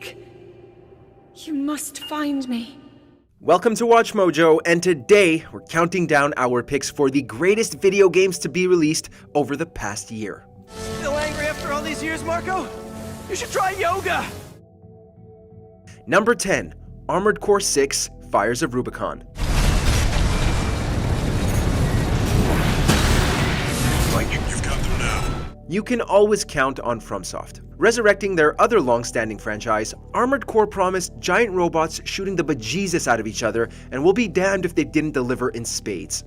quick. You must find me. Welcome to Watch Mojo, and today we're counting down our picks for the greatest video games to be released over the past year. Still angry after all these years, Marco? You should try yoga! Number 10, Armored Core 6: Fires of Rubicon. You've got them now. You can always count on FromSoft. Resurrecting their other long-standing franchise, Armored Core promised giant robots shooting the bejesus out of each other, and will be damned if they didn't deliver in spades.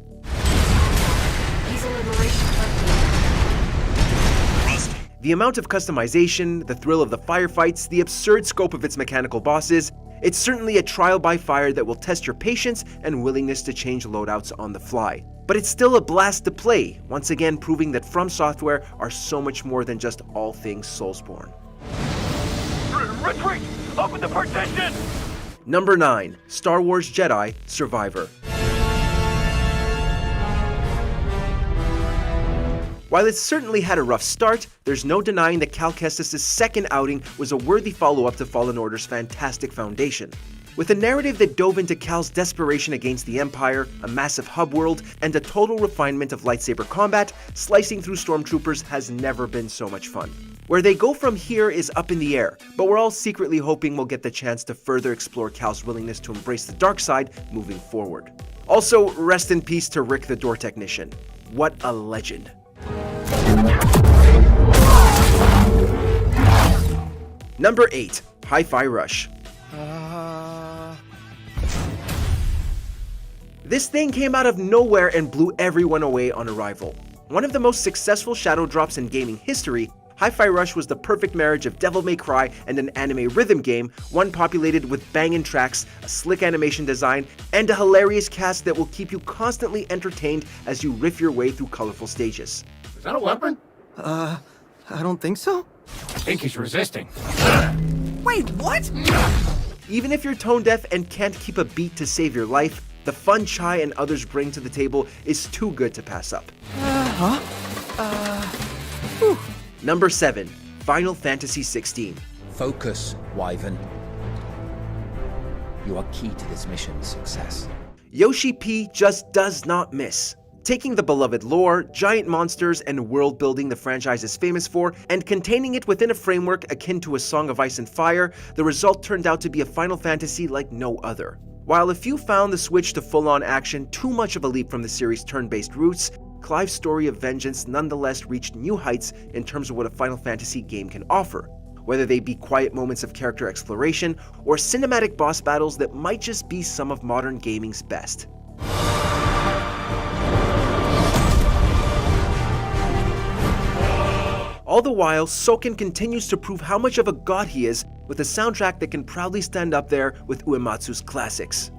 The amount of customization, the thrill of the firefights, the absurd scope of its mechanical bosses, it's certainly a trial by fire that will test your patience and willingness to change loadouts on the fly. But it's still a blast to play, once again proving that From Software are so much more than just all things Soulsborne. Retreat! Open the partition! Number 9, Star Wars Jedi: Survivor. While it certainly had a rough start, there's no denying that Cal Kestis' second outing was a worthy follow-up to Fallen Order's fantastic foundation. With a narrative that dove into Cal's desperation against the Empire, a massive hub world, and a total refinement of lightsaber combat, slicing through stormtroopers has never been so much fun. Where they go from here is up in the air, but we're all secretly hoping we'll get the chance to further explore Cal's willingness to embrace the dark side moving forward. Also, rest in peace to Rick the door technician. What a legend. Number 8, Hi-Fi Rush. This thing came out of nowhere and blew everyone away on arrival. One of the most successful shadow drops in gaming history, Hi-Fi Rush was the perfect marriage of Devil May Cry and an anime rhythm game, one populated with bangin' tracks, a slick animation design, and a hilarious cast that will keep you constantly entertained as you riff your way through colorful stages. Is that a weapon? I don't think so. I think he's resisting. Wait, what? Even if you're tone deaf and can't keep a beat to save your life, the fun Chai and others bring to the table is too good to pass up. Number 7, Final Fantasy XVI. Focus, Wyvern. You are key to this mission's success. Yoshi P just does not miss. Taking the beloved lore, giant monsters, and world building the franchise is famous for, and containing it within a framework akin to a Song of Ice and Fire, the result turned out to be a Final Fantasy like no other. While a few found the switch to full-on action too much of a leap from the series' turn-based roots, Clive's story of vengeance nonetheless reached new heights in terms of what a Final Fantasy game can offer, whether they be quiet moments of character exploration or cinematic boss battles that might just be some of modern gaming's best. All the while, Soken continues to prove how much of a god he is with a soundtrack that can proudly stand up there with Uematsu's classics.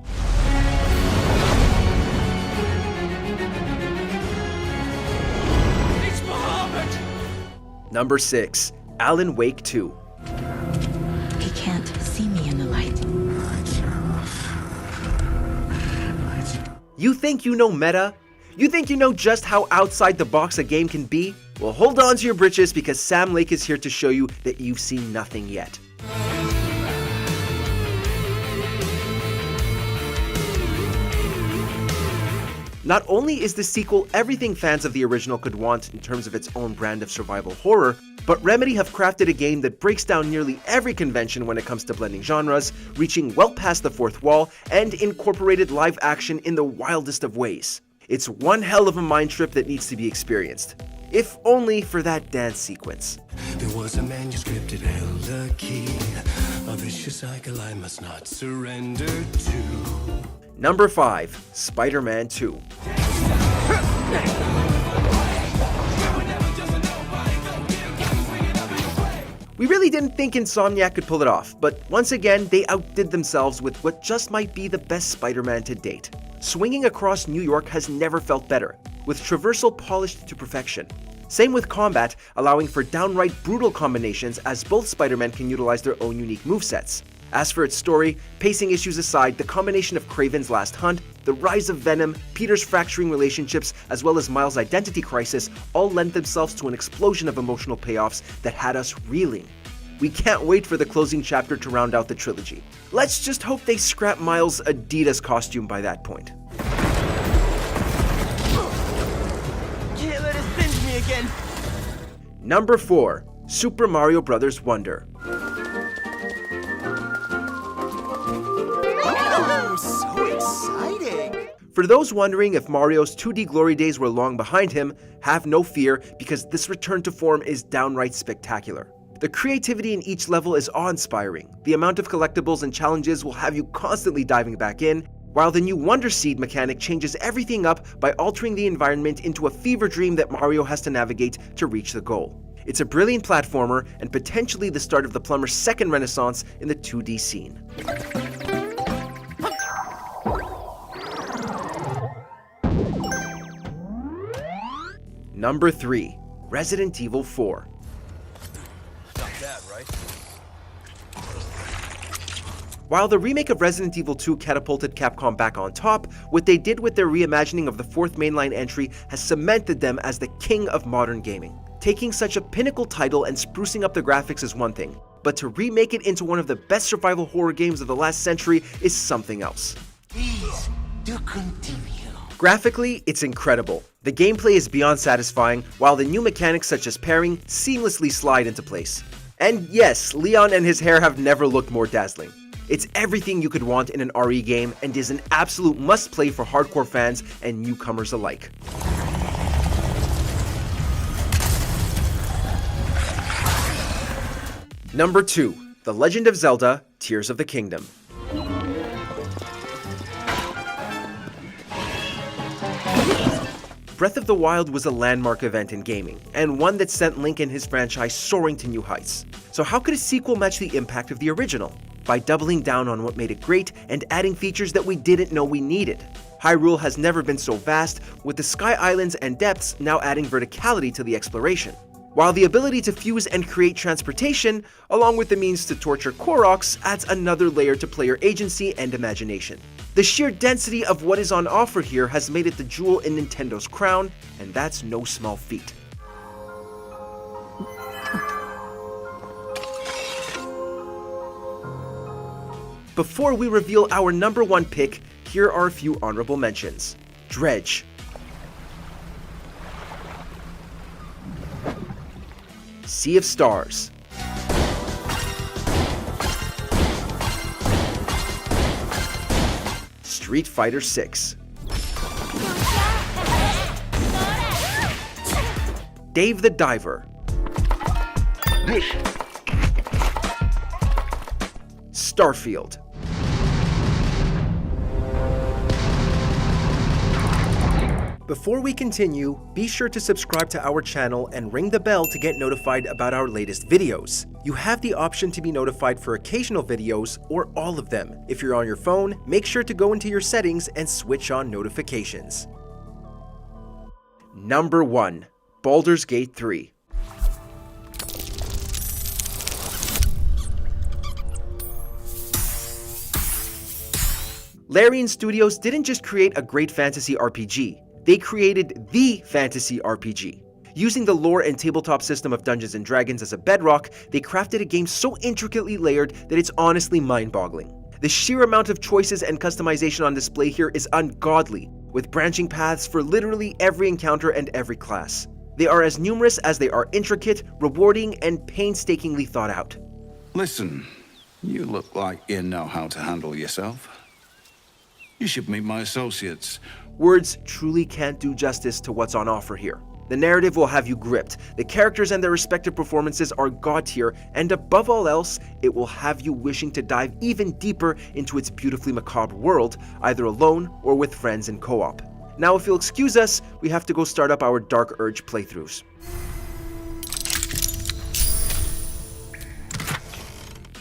It's Muhammad! Number 6, Alan Wake 2. He can't see me in the light. You think you know meta? You think you know just how outside the box a game can be? Well, hold on to your britches because Sam Lake is here to show you that you've seen nothing yet. Not only is the sequel everything fans of the original could want in terms of its own brand of survival horror, but Remedy have crafted a game that breaks down nearly every convention when it comes to blending genres, reaching well past the fourth wall, and incorporated live action in the wildest of ways. It's one hell of a mind trip that needs to be experienced, if only for that dance sequence. There was a manuscript, it held a key, a vicious cycle I must not surrender to. Number 5, Spider-Man 2. We really didn't think Insomniac could pull it off, but once again, they outdid themselves with what just might be the best Spider-Man to date. Swinging across New York has never felt better, with traversal polished to perfection. Same with combat, allowing for downright brutal combinations as both Spider-Men can utilize their own unique movesets. As for its story, pacing issues aside, the combination of Kraven's last hunt, the rise of Venom, Peter's fracturing relationships, as well as Miles' identity crisis all lent themselves to an explosion of emotional payoffs that had us reeling. We can't wait for the closing chapter to round out the trilogy. Let's just hope they scrap Miles' Adidas costume by that point. Can't let us binge me again. Number 4. Super Mario Bros. Wonder. Oh, so exciting. For those wondering if Mario's 2D glory days were long behind him, have no fear because this return to form is downright spectacular. The creativity in each level is awe-inspiring. The amount of collectibles and challenges will have you constantly diving back in, while the new Wonder Seed mechanic changes everything up by altering the environment into a fever dream that Mario has to navigate to reach the goal. It's a brilliant platformer and potentially the start of the plumber's second renaissance in the 2D scene. Number 3. Resident Evil 4. Not bad, right? While the remake of Resident Evil 2 catapulted Capcom back on top, what they did with their reimagining of the fourth mainline entry has cemented them as the king of modern gaming. Taking such a pinnacle title and sprucing up the graphics is one thing, but to remake it into one of the best survival horror games of the last century is something else. Please, do continue. Graphically, it's incredible. The gameplay is beyond satisfying, while the new mechanics such as pairing seamlessly slide into place. And yes, Leon and his hair have never looked more dazzling. It's everything you could want in an RE game and is an absolute must-play for hardcore fans and newcomers alike. Number 2. The Legend of Zelda: Tears of the Kingdom. Breath of the Wild was a landmark event in gaming, and one that sent Link and his franchise soaring to new heights. So how could a sequel match the impact of the original? By doubling down on what made it great and adding features that we didn't know we needed. Hyrule has never been so vast, with the Sky Islands and depths now adding verticality to the exploration. While the ability to fuse and create transportation, along with the means to torture Koroks, adds another layer to player agency and imagination. The sheer density of what is on offer here has made it the jewel in Nintendo's crown, and that's no small feat. Before we reveal our number 1 pick, here are a few honorable mentions. Dredge. Sea of Stars. Street Fighter 6. Dave the Diver. Starfield. Before we continue, be sure to subscribe to our channel and ring the bell to get notified about our latest videos. You have the option to be notified for occasional videos or all of them. If you're on your phone, make sure to go into your settings and switch on notifications. Number 1. Baldur's Gate 3. Larian Studios didn't just create a great fantasy RPG. They created the fantasy RPG. Using the lore and tabletop system of Dungeons & Dragons as a bedrock, they crafted a game so intricately layered that it's honestly mind-boggling. The sheer amount of choices and customization on display here is ungodly, with branching paths for literally every encounter and every class. They are as numerous as they are intricate, rewarding, and painstakingly thought out. Listen, you look like you know how to handle yourself. You should meet my associates. Words truly can't do justice to what's on offer here. The narrative will have you gripped, the characters and their respective performances are god tier, and above all else, it will have you wishing to dive even deeper into its beautifully macabre world, either alone or with friends in co-op. Now if you'll excuse us, we have to go start up our Dark Urge playthroughs.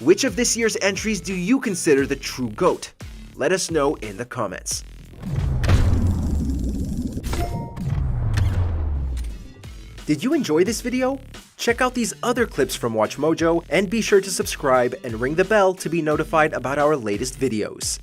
Which of this year's entries do you consider the true GOAT? Let us know in the comments. Did you enjoy this video? Check out these other clips from WatchMojo and be sure to subscribe and ring the bell to be notified about our latest videos.